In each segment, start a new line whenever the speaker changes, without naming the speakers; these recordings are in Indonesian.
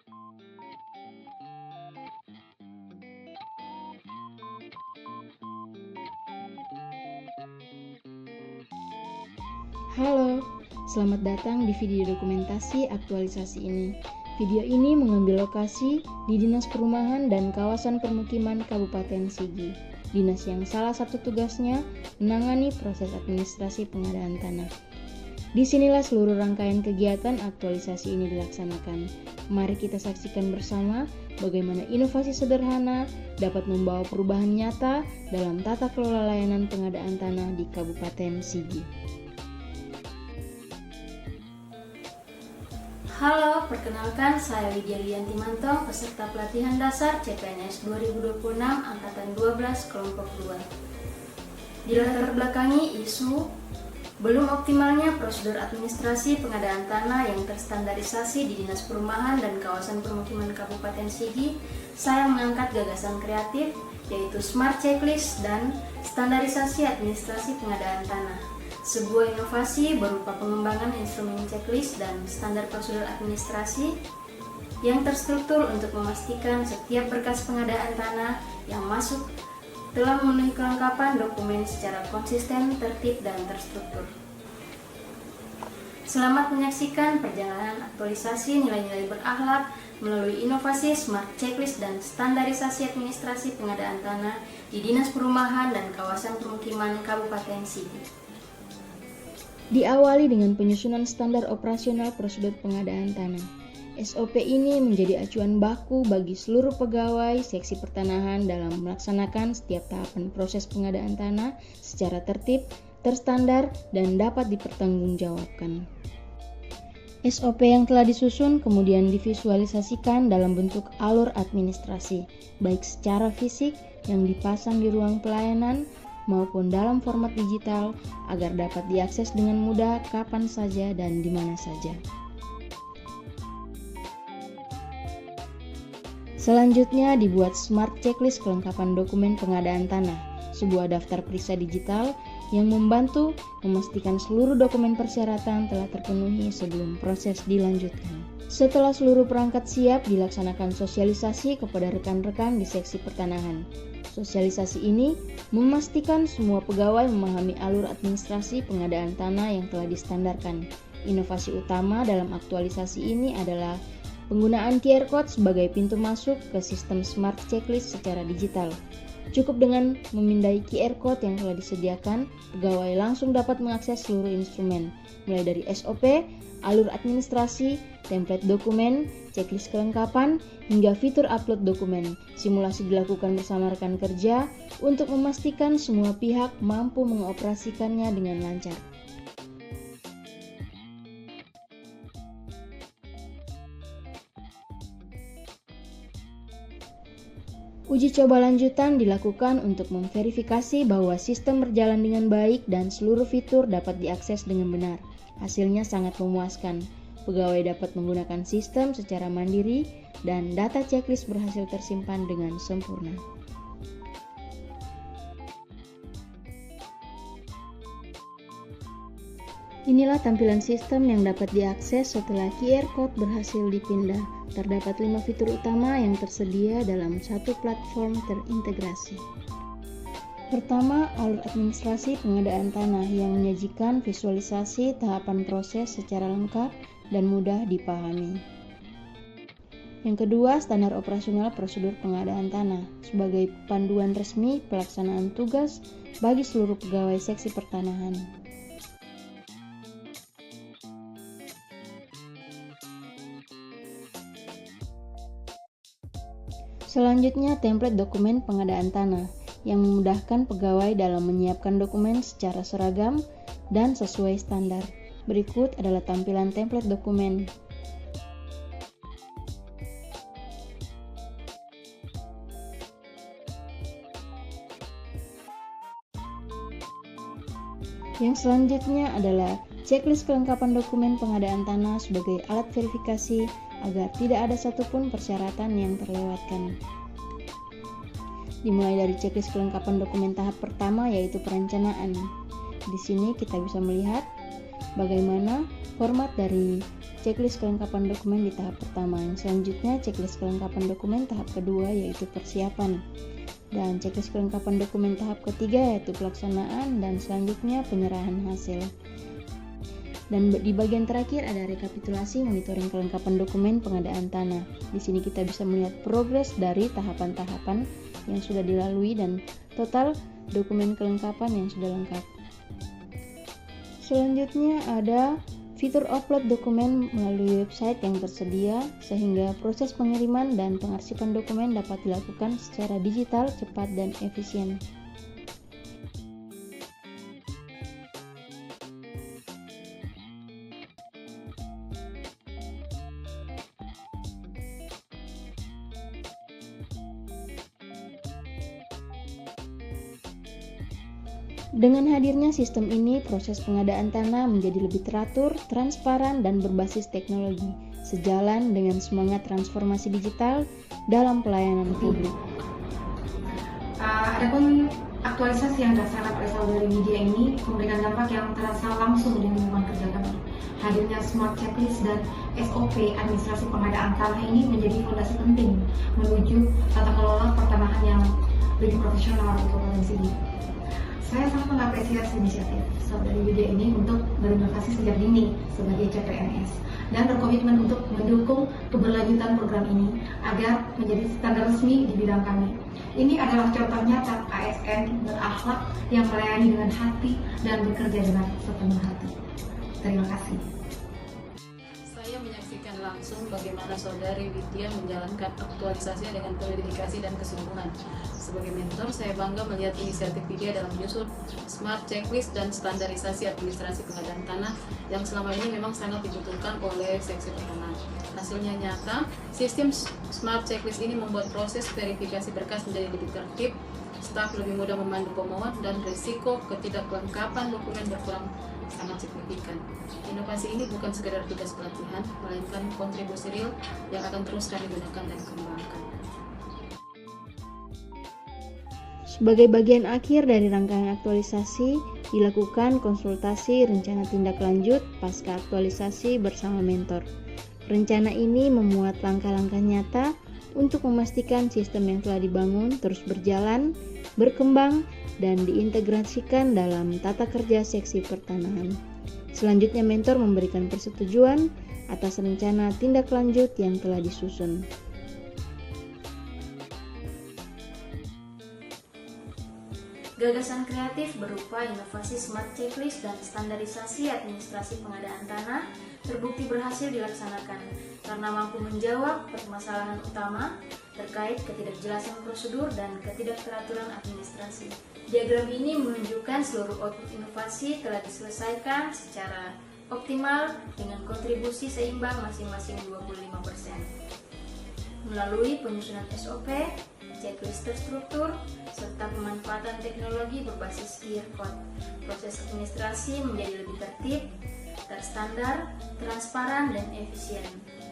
Halo, selamat datang di video dokumentasi aktualisasi ini. Video ini mengambil lokasi di Dinas Perumahan dan Kawasan Permukiman Kabupaten Sigi. Dinas yang salah satu tugasnya menangani proses administrasi pengadaan tanah. Disinilah seluruh rangkaian kegiatan aktualisasi ini dilaksanakan. Mari kita saksikan bersama bagaimana inovasi sederhana dapat membawa perubahan nyata dalam tata kelola layanan pengadaan tanah di Kabupaten Sigi.
Halo, perkenalkan saya Widya Lianti Mantong, peserta pelatihan dasar CPNS 2026 Angkatan 12 Kelompok 2. Dilatar belakangi isu belum optimalnya prosedur administrasi pengadaan tanah yang terstandarisasi di Dinas Perumahan dan Kawasan Permukiman Kabupaten Sigi, saya mengangkat gagasan kreatif yaitu Smart Checklist dan Standarisasi Administrasi Pengadaan Tanah. Sebuah inovasi berupa pengembangan instrumen checklist dan standar prosedur administrasi yang terstruktur untuk memastikan setiap berkas pengadaan tanah yang masuk telah memenuhi kelengkapan dokumen secara konsisten, tertib, dan terstruktur. Selamat menyaksikan perjalanan aktualisasi nilai-nilai berakhlak melalui inovasi Smart Checklist dan Standarisasi Administrasi Pengadaan Tanah di Dinas Perumahan dan Kawasan Permukiman Kabupaten Sigi.
Diawali dengan penyusunan standar operasional prosedur pengadaan tanah. SOP ini menjadi acuan baku bagi seluruh pegawai seksi pertanahan dalam melaksanakan setiap tahapan proses pengadaan tanah secara tertib, terstandar, dan dapat dipertanggungjawabkan. SOP yang telah disusun kemudian divisualisasikan dalam bentuk alur administrasi, baik secara fisik yang dipasang di ruang pelayanan maupun dalam format digital agar dapat diakses dengan mudah kapan saja dan di mana saja. Selanjutnya dibuat Smart Checklist kelengkapan dokumen pengadaan tanah, sebuah daftar periksa digital yang membantu memastikan seluruh dokumen persyaratan telah terpenuhi sebelum proses dilanjutkan. Setelah seluruh perangkat siap, dilaksanakan sosialisasi kepada rekan-rekan di seksi pertanahan. Sosialisasi ini memastikan semua pegawai memahami alur administrasi pengadaan tanah yang telah distandarkan. Inovasi utama dalam aktualisasi ini adalah penggunaan QR Code sebagai pintu masuk ke sistem Smart Checklist secara digital. Cukup dengan memindai QR Code yang telah disediakan, pegawai langsung dapat mengakses seluruh instrumen, mulai dari SOP, alur administrasi, template dokumen, checklist kelengkapan, hingga fitur upload dokumen. Simulasi dilakukan bersama rekan kerja untuk memastikan semua pihak mampu mengoperasikannya dengan lancar. Uji coba lanjutan dilakukan untuk memverifikasi bahwa sistem berjalan dengan baik dan seluruh fitur dapat diakses dengan benar. Hasilnya sangat memuaskan. Pegawai dapat menggunakan sistem secara mandiri dan data checklist berhasil tersimpan dengan sempurna. Inilah tampilan sistem yang dapat diakses setelah QR Code berhasil dipindah. Terdapat 5 fitur utama yang tersedia dalam satu platform terintegrasi. Pertama, alur administrasi pengadaan tanah yang menyajikan visualisasi tahapan proses secara lengkap dan mudah dipahami. Yang kedua, standar operasional prosedur pengadaan tanah sebagai panduan resmi pelaksanaan tugas bagi seluruh pegawai seksi pertanahan. Selanjutnya, template dokumen pengadaan tanah yang memudahkan pegawai dalam menyiapkan dokumen secara seragam dan sesuai standar. Berikut adalah tampilan template dokumen. Yang selanjutnya adalah checklist kelengkapan dokumen pengadaan tanah sebagai alat verifikasi agar tidak ada satupun persyaratan yang terlewatkan. Dimulai dari checklist kelengkapan dokumen tahap pertama yaitu perencanaan. Di sini kita bisa melihat bagaimana format dari checklist kelengkapan dokumen di tahap pertama. Yang selanjutnya checklist kelengkapan dokumen tahap kedua yaitu persiapan. Dan checklist kelengkapan dokumen tahap ketiga yaitu pelaksanaan dan selanjutnya penyerahan hasil. Dan di bagian terakhir ada rekapitulasi monitoring kelengkapan dokumen pengadaan tanah. Di sini kita bisa melihat progres dari tahapan-tahapan yang sudah dilalui dan total dokumen kelengkapan yang sudah lengkap. Selanjutnya ada fitur upload dokumen melalui website yang tersedia sehingga proses pengiriman dan pengarsipan dokumen dapat dilakukan secara digital, cepat, dan efisien. Dengan hadirnya sistem ini, proses pengadaan tanah menjadi lebih teratur, transparan, dan berbasis teknologi, sejalan dengan semangat transformasi digital dalam pelayanan publik.
Adapun aktualisasi yang dilaksanakan oleh saudari Widya ini memberikan dampak yang terasa langsung di lingkungan kerja kami. Hadirnya smart checklist dan SOP administrasi pengadaan tanah ini menjadi fondasi penting menuju tata kelola pertanahan yang lebih profesional di Kabupaten Sigi. Saya sangat mengapresiasi inisiatif saudari Widya ini untuk berinovasi sejak dini sebagai CPNS dan berkomitmen untuk mendukung keberlanjutan program ini agar menjadi standar resmi di bidang kami. Ini adalah contoh nyata ASN berakhlak yang melayani dengan hati dan bekerja dengan sepenuh hati. Terima kasih.
Saya menyaksikan langsung bagaimana saudari Widya menjalankan aktualisasi dengan penuh dedikasi dan kesungguhan. Sebagai mentor, saya bangga melihat inisiatif Widya dalam menyusun smart checklist dan standarisasi administrasi pengadaan tanah yang selama ini memang sangat dibutuhkan oleh seksi pertanahan. Hasilnya nyata, sistem smart checklist ini membuat proses verifikasi berkas menjadi lebih tertib, staf lebih mudah memandu pemohon, dan risiko ketidaklengkapan dokumen berkurang sangat signifikan. Inovasi ini bukan sekedar tugas pelatihan, melainkan kontribusi real yang akan terus kami gunakan dan kembangkan.
Sebagai bagian akhir dari rangkaian aktualisasi, dilakukan konsultasi rencana tindak lanjut pasca aktualisasi bersama mentor. Rencana ini memuat langkah-langkah nyata untuk memastikan sistem yang telah dibangun terus berjalan, berkembang, dan diintegrasikan dalam tata kerja seksi pertanahan. Selanjutnya mentor memberikan persetujuan atas rencana tindak lanjut yang telah disusun.
Gagasan kreatif berupa inovasi smart checklist dan standarisasi administrasi pengadaan tanah terbukti berhasil dilaksanakan karena mampu menjawab permasalahan utama terkait ketidakjelasan prosedur dan ketidakteraturan administrasi. Diagram ini menunjukkan seluruh output inovasi telah diselesaikan secara optimal dengan kontribusi seimbang masing-masing 25%. Melalui penyusunan SOP, checklist terstruktur, serta pemanfaatan teknologi berbasis QR code, proses administrasi menjadi lebih tertib, terstandar, transparan, dan efisien.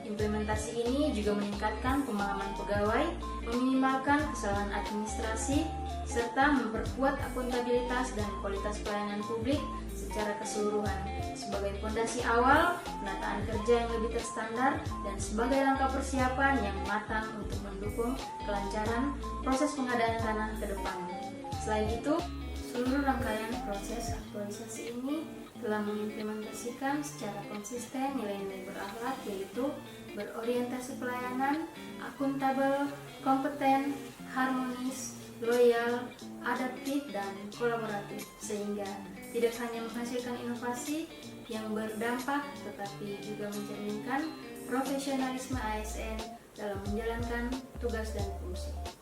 Implementasi ini juga meningkatkan pemahaman pegawai, meminimalkan kesalahan administrasi, serta memperkuat akuntabilitas dan kualitas pelayanan publik secara keseluruhan sebagai fondasi awal penataan kerja yang lebih terstandar dan sebagai langkah persiapan yang matang untuk mendukung kelancaran proses pengadaan tanah ke depan. Selain itu, seluruh rangkaian proses aktualisasi ini telah mengimplementasikan secara konsisten nilai-nilai berakhlak, yaitu berorientasi pelayanan, akuntabel, kompeten, harmonis, loyal, adaptif, dan kolaboratif, sehingga tidak hanya menghasilkan inovasi yang berdampak, tetapi juga mencerminkan profesionalisme ASN dalam menjalankan tugas dan fungsi.